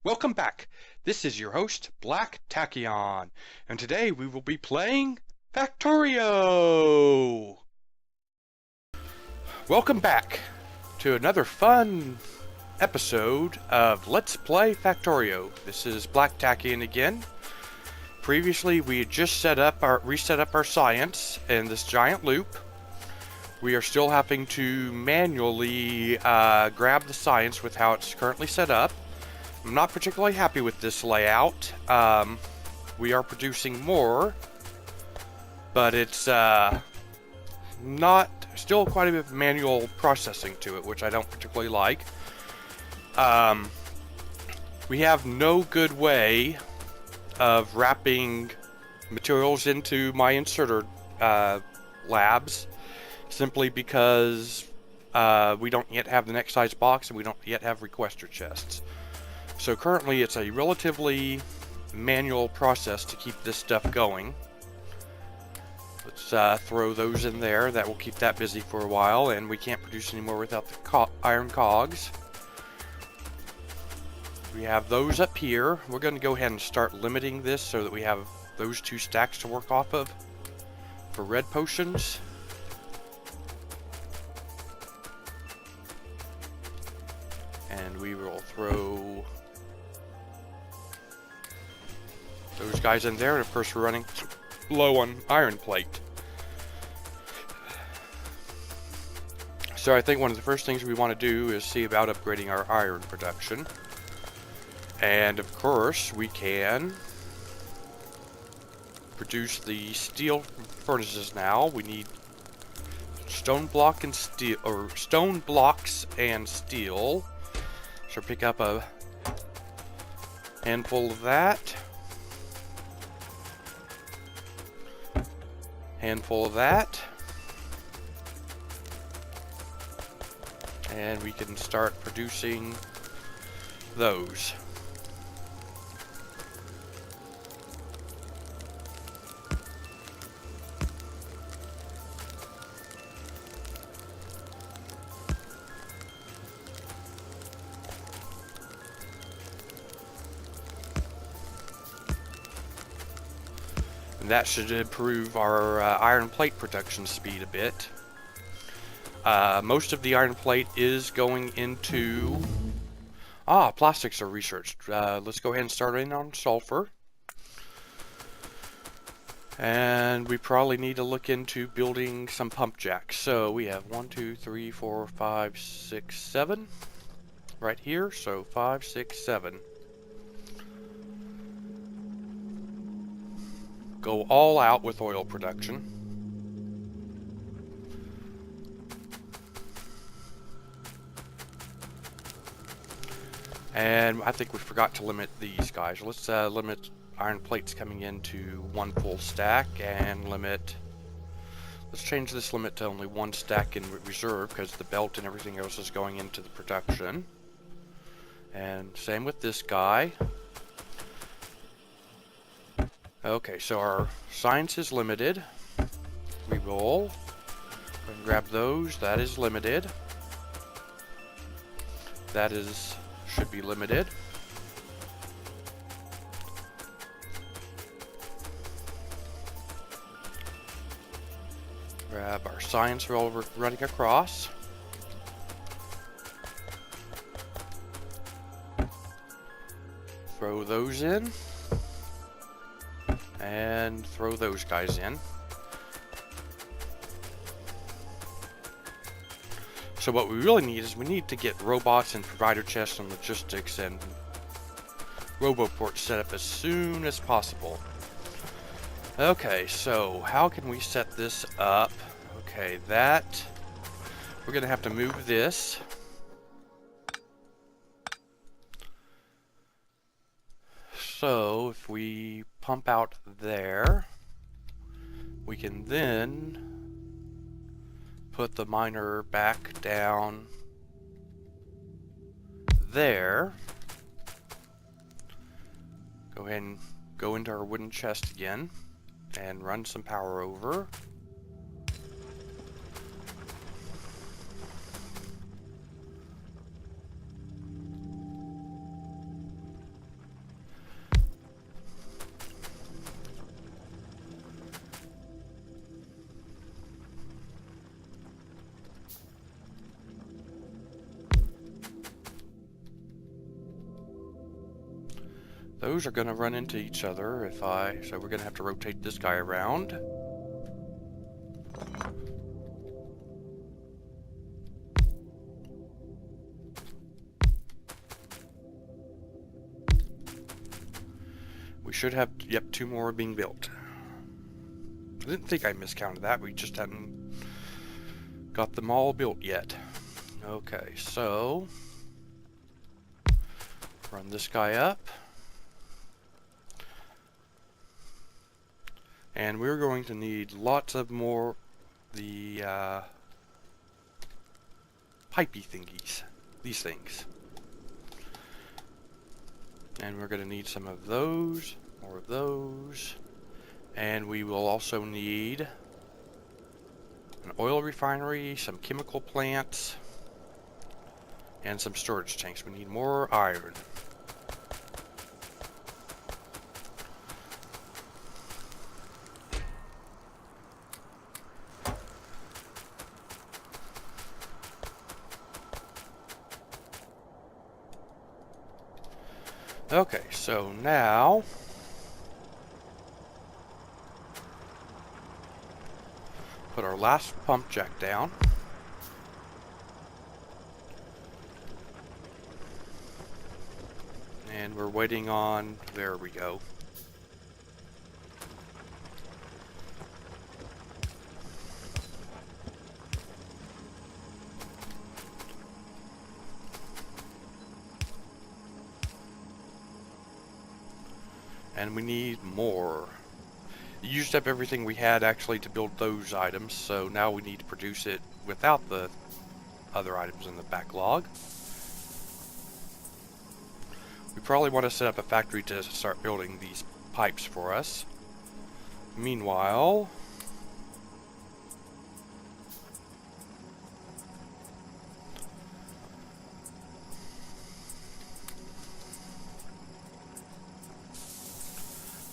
Welcome back. This is your host, Black Tachyon, and today we will be playing Factorio! Welcome back to another fun episode of Let's Play Factorio. This is Black Tachyon again. Previously, we had just reset up our science in this giant loop. We are still having to manually grab the science with how it's currently set up. I'm not particularly happy with this layout. We are producing more, but it's still quite a bit of manual processing to it, which I don't particularly like. We have no good way of wrapping materials into my inserter labs, simply because we don't yet have the next size box and we don't yet have requester chests. So currently it's a relatively manual process to keep this stuff going. Let's throw those in there. That will keep that busy for a while, and we can't produce any more without the iron cogs. We have those up here. We're going to go ahead and start limiting this so that we have those two stacks to work off of for red potions. And we will throw those guys in there, and of course we're running low on iron plate. So I think one of the first things we want to do is see about upgrading our iron production. And of course we can produce the steel furnaces now. We need stone blocks and steel. So pick up a handful of that. Handful of that, and we can start producing those. That should improve our iron plate production speed a bit. Most of the iron plate is going into... plastics are researched. Let's go ahead and start in on sulfur. And we probably need to look into building some pump jacks. So we have 1, 2, 3, 4, 5, 6, 7 right here. So 5, 6, 7. Go all out with oil production. And I think we forgot to limit these guys. Let's limit iron plates coming into 1 full stack, and let's change this limit to only 1 stack in reserve, because the belt and everything else is going into the production. And same with this guy. Okay, so our science is limited. We will go and grab those. That is limited. That should be limited. Grab our science while we're running across. Throw those in. And throw those guys in. So what we really need is we need to get robots and provider chests and logistics and roboports set up as soon as possible. Okay, so how can we set this up? Okay, we're gonna have to move this. So if we pump out there, we can then put the miner back down there. Go ahead and go into our wooden chest again and run some power over. Those are going to run into each other so we're going to have to rotate this guy around. We should have, yep, 2 more being built. I didn't think I miscounted that. We just hadn't got them all built yet. Okay, so run this guy up. And we're going to need lots of more the pipey thingies, these things. And we're going to need some of those, more of those. And we will also need an oil refinery, some chemical plants, and some storage tanks. We need more iron. Okay, so now put our last pump jack down. And we're waiting on, there we go. And we need more. You used up everything we had actually to build those items, so now we need to produce it without the other items in the backlog. We probably want to set up a factory to start building these pipes for us. Meanwhile,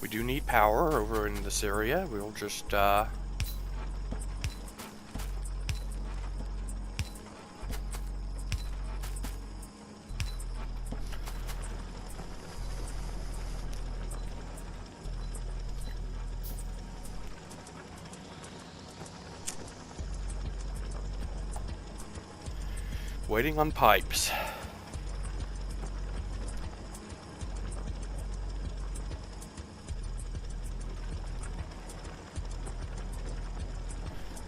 we do need power over in this area. We'll just waiting on pipes.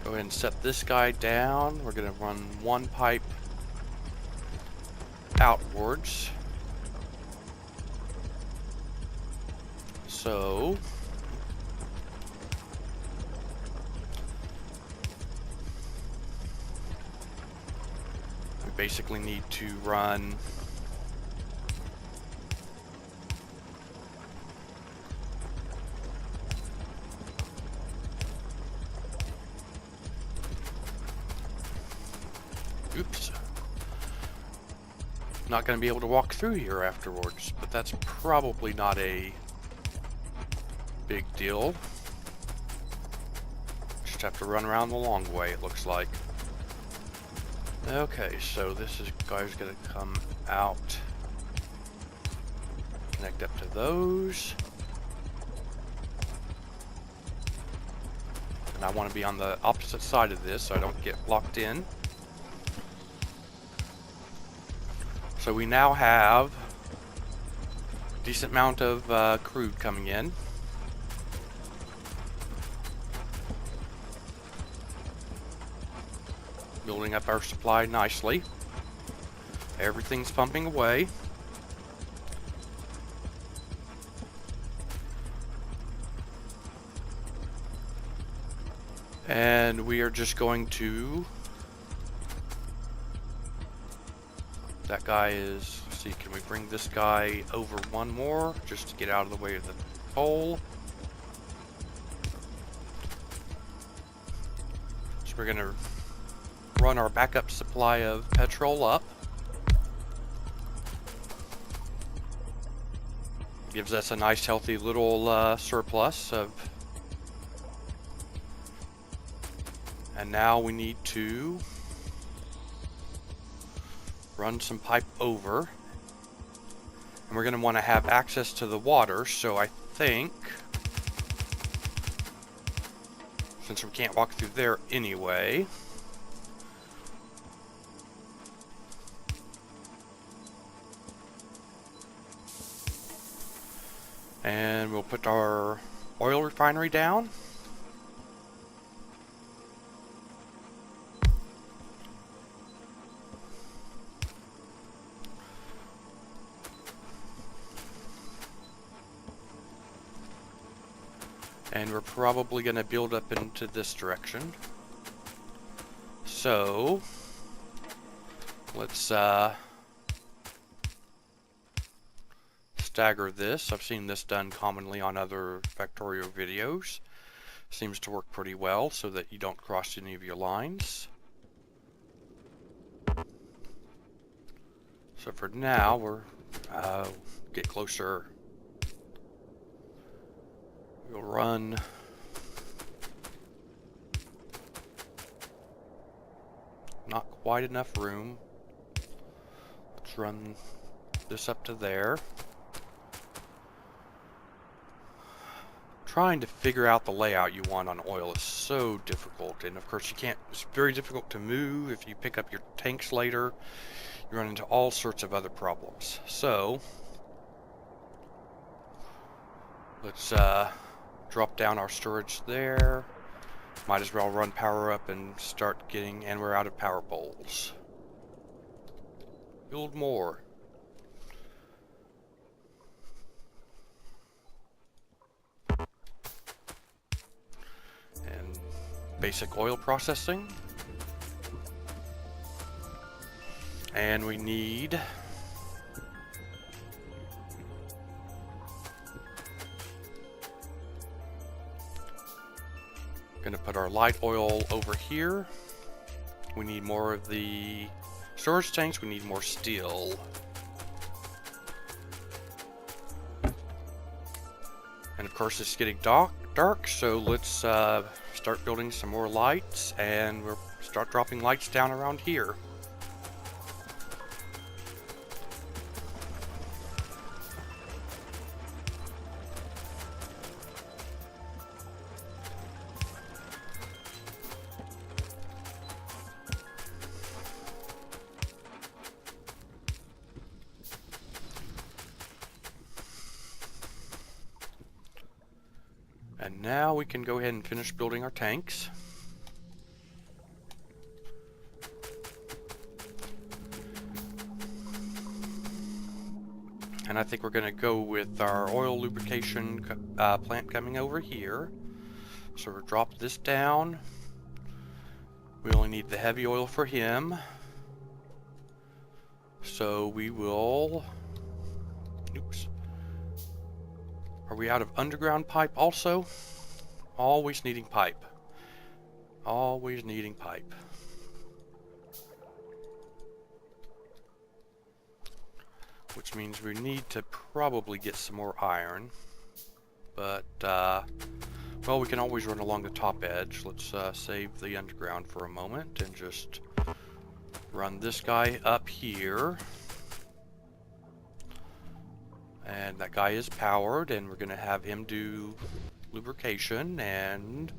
Go ahead and set this guy down. We're going to run 1 pipe outwards. So we basically need to run oops. Not going to be able to walk through here afterwards, but that's probably not a big deal. Just have to run around the long way, it looks like. Okay, so this guy's going to come out, connect up to those. And I want to be on the opposite side of this so I don't get locked in. So we now have a decent amount of crude coming in. Building up our supply nicely. Everything's pumping away. And we are just going to... That guy is... Let's see, can we bring this guy over 1 more just to get out of the way of the pole? So we're going to run our backup supply of petrol up. Gives us a nice healthy little surplus of... And now we need to run some pipe over. And And we're going to want to have access to the water, so I think, since we can't walk through there anyway, and we'll put our oil refinery down. And we're probably going to build up into this direction. So, let's stagger this. I've seen this done commonly on other Factorio videos. Seems to work pretty well so that you don't cross any of your lines. So for now, we're get closer. We'll run not quite enough room. Let's run this up to there. Trying to figure out the layout you want on oil is so difficult, and of course you can't, it's very difficult to move. If you pick up your tanks later, you run into all sorts of other problems. So let's drop down our storage there. Might as well run power up and start getting, and we're out of power poles. Build more. And basic oil processing. And we need gonna put our light oil over here. We need more of the storage tanks. We need more steel. And of course it's getting dark, so let's start building some more lights, and we'll start dropping lights down around here. And now we can go ahead and finish building our tanks. And I think we're going to go with our oil lubrication plant coming over here. So we'll drop this down. We only need the heavy oil for him. So we will... Oops. Are we out of underground pipe also? Always needing pipe. Always needing pipe. Which means we need to probably get some more iron. But, well, we can always run along the top edge. Let's save the underground for a moment and just run this guy up here. And that guy is powered, and we're going to have him do lubrication, and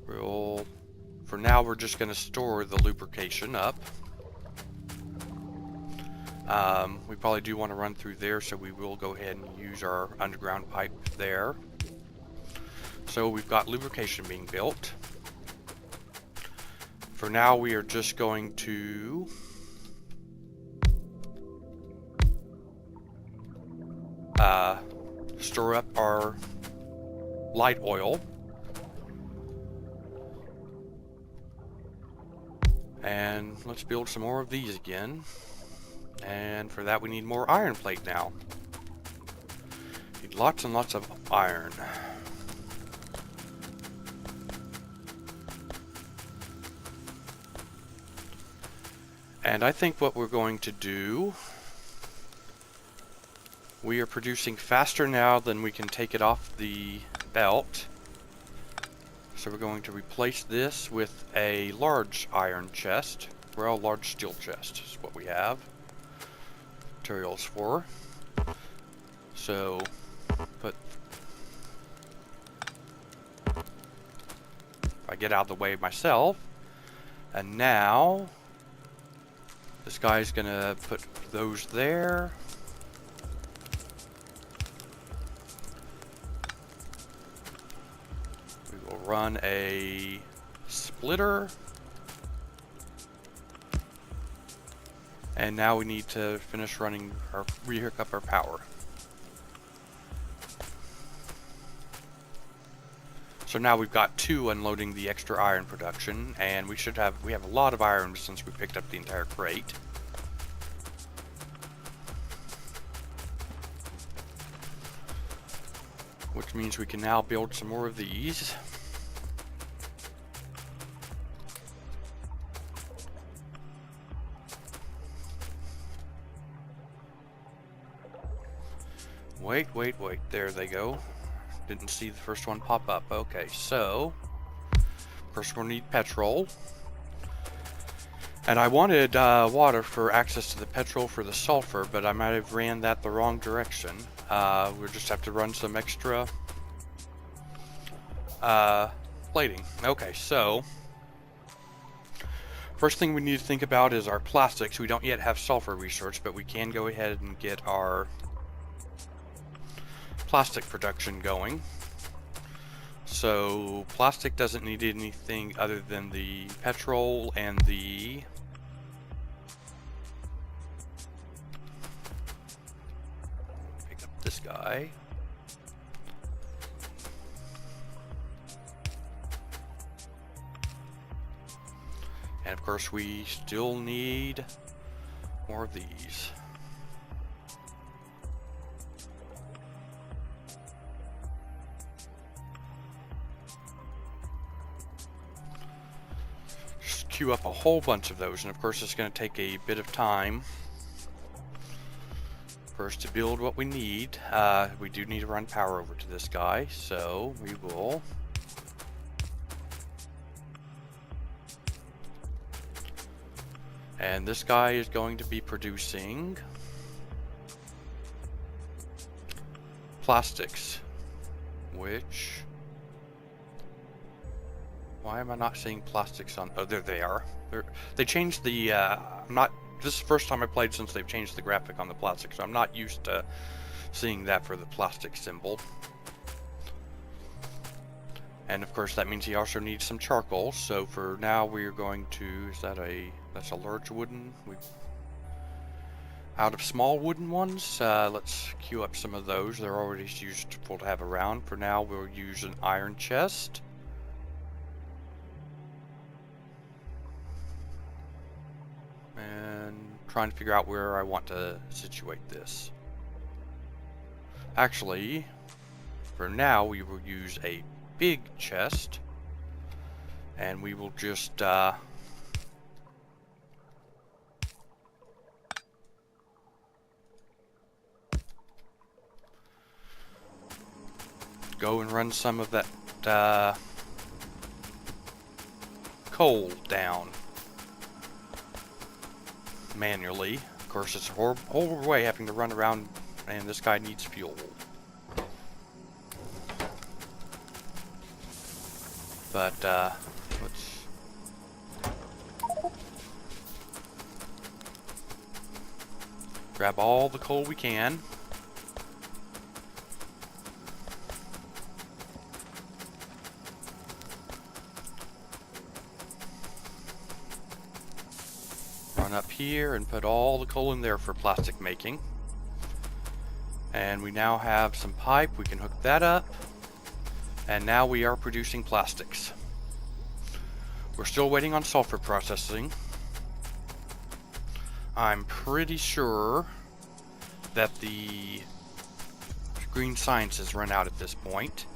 we'll, for now, we're just going to store the lubrication up. We probably do want to run through there, so we will go ahead and use our underground pipe there. So we've got lubrication being built. For now, we are just going to store up our light oil, and let's build some more of these again. And for that we need more iron plate now. Need lots and lots of iron. And I think what we're going to do, we are producing faster now than we can take it off the belt. So we're going to replace this with a large iron chest. Well, large steel chest is what we have materials for. So put, I get out of the way myself, and now this guy's gonna put those there. We will run a splitter. And now we need to finish running our, re-hook up our power. So now we've got 2 unloading the extra iron production, and we have a lot of iron since we picked up the entire crate. Which means we can now build some more of these. Wait, there they go. Didn't see the first one pop up. Okay, so first we'll need petrol. And I wanted water for access to the petrol for the sulfur, but I might have ran that the wrong direction. We'll just have to run some extra plating. Okay, so first thing we need to think about is our plastics. We don't yet have sulfur research, but we can go ahead and get our plastic production going. So plastic doesn't need anything other than the petrol and the pick up this guy. And of course we still need more of these. Queue up a whole bunch of those, and of course it's going to take a bit of time for us to build what we need. We do need to run power over to this guy, so we will and this guy is going to be producing plastics, which, why am I not seeing plastics on? Oh, there they are. They changed the, this is the first time I played since they've changed the graphic on the plastic, so I'm not used to seeing that for the plastic symbol. And of course that means he also needs some charcoal, so for now we are going to, that's a large wooden, out of small wooden ones, let's queue up some of those. They're already useful to have around. For now we'll use an iron chest. And trying to figure out where I want to situate this. Actually, for now we will use a big chest, and we will just go and run some of that coal down manually. Of course, it's a horrible way having to run around, and this guy needs fuel. But let's grab all the coal we can. Run up here and put all the coal in there for plastic making. And we now have some pipe, we can hook that up. And now we are producing plastics. We're still waiting on sulfur processing. I'm pretty sure that the green science has run out at this point,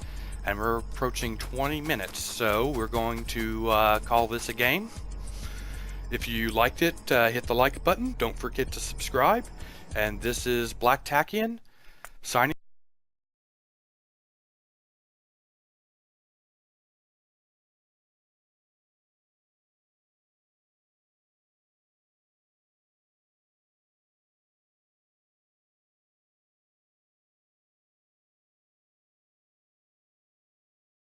and we're approaching 20 minutes, so we're going to call this a game. If you liked it, hit the like button. Don't forget to subscribe. And this is Black Tachyon signing.